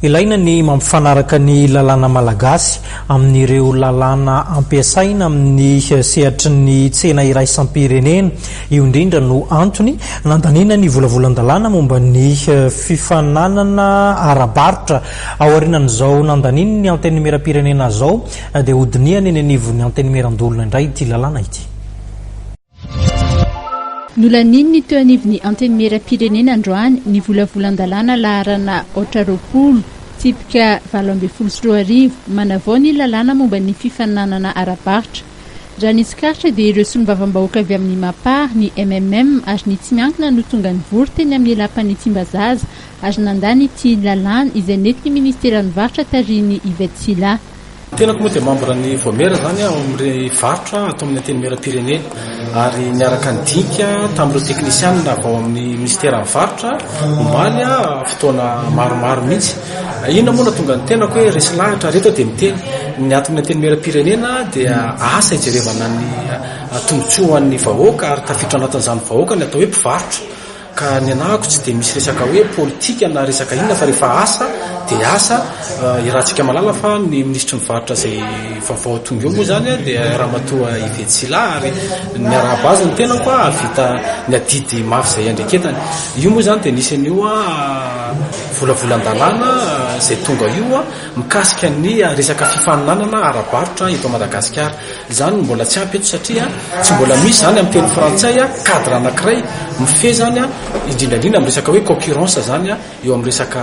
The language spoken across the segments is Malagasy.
Ilaina ny mampifanaraka ny lalana malagasy amin'ireo lalana ampiasaina amin'ny sehatrin'ny tsena iraisa-pirenena. Io indrindra no antony nandaniana ny volavolan-dalana momba ny fifaninana ara-barotra.Aorian'izao nandaniana ny antony ara-pirenena zao dia hodiniany eny anivon'ny antony arandolona indray ity lalana ity. Nolanin'ny teo anivon'ny antony ara-pirenena androany ny volavolan-dalana laharana 8 tipika 2024 manavao ny lalana momba ny fifaninana ara-barotra. Raha nitsikaritra dia ireo solombavam-bahoaka avy amin'ny mapar ny ary ny tsy miankina no tonga nivory teny amin'ny lapan'ny Tsimbazaza ary nandany ity lalana izay nety ny ministeran'ny varotra tariny Ivetsila. Tenako moa dia membre ny voamera zany amin'ny varotra atao amin'ny anteny ara-pirenena ary niaraka ny dinika tamin'ireo teknisianina avao amin'ny ministeran'ny varotra omaly fotoana maromaro mihitsy. Inona moa na tonga ny tenako hoe resy lahatra reto dia miteny ny antony anteny ara-pirenena dia asa ijerevana ny tombotsoan'ny vahoaka ary tafiditra anatin'izany vahoaka ny atao hoe mpivarotra. Ka ny anahako tsy dia misy resaka hoe politika na resaka inona fa rehefa asa dia asa irantsika malala fa ny ministry mivarotra izay vaovao tonga eo moa zany dia ramatoa Ivetsila ary ny arabazy ny tenako vita ny adidy mafy izay andreketany. Io moa zany dia nisan'io volavolan-dalana izay tonga io mikasika ny resaka fifaninana ara-barotra eto Madagasikara. Izany mbola tsy ampy eto satria tsy mbola misy zany amin'ny teny frantsay cadre anankiray mifehy zany indrindrandrindra amin'ny resaka hoe concurrence zany eo amin'ny resaka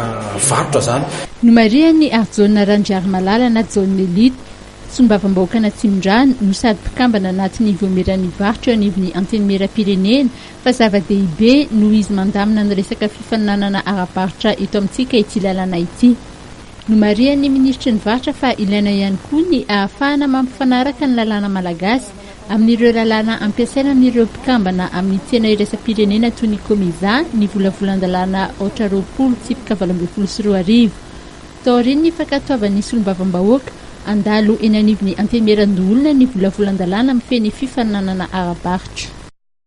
varotra zany. Nomarian'ny Arjona Ranjary Malalana John Elite sombavam-bahoaka Natsimondrano no sady mpikambana anatin'ny voameran'ny varotra eo anivon'ny antony ara-pirenena fa zava-dehibe no izy mandamina ny resaka fifaninana ara-barotra eto amintsika ity lalana ity. Nomarian'ny ministry ny varotra fa ilaina ihany koa ny ahafahana mampifanaraka ny lalana malagasy amin'ireo lalana ampiasaina amin'ireo mpikambana amin'ny tsena iraisa-pirenena toy ny komeza ny volavolan-dalana 8 tipika 2024. Taoriny ny fankatoavan'ny solombavam-bahoaka andalo eny anivon'ny antony arandolona ny volavolan-dalana mifehy ny fifaninana ara-barotra.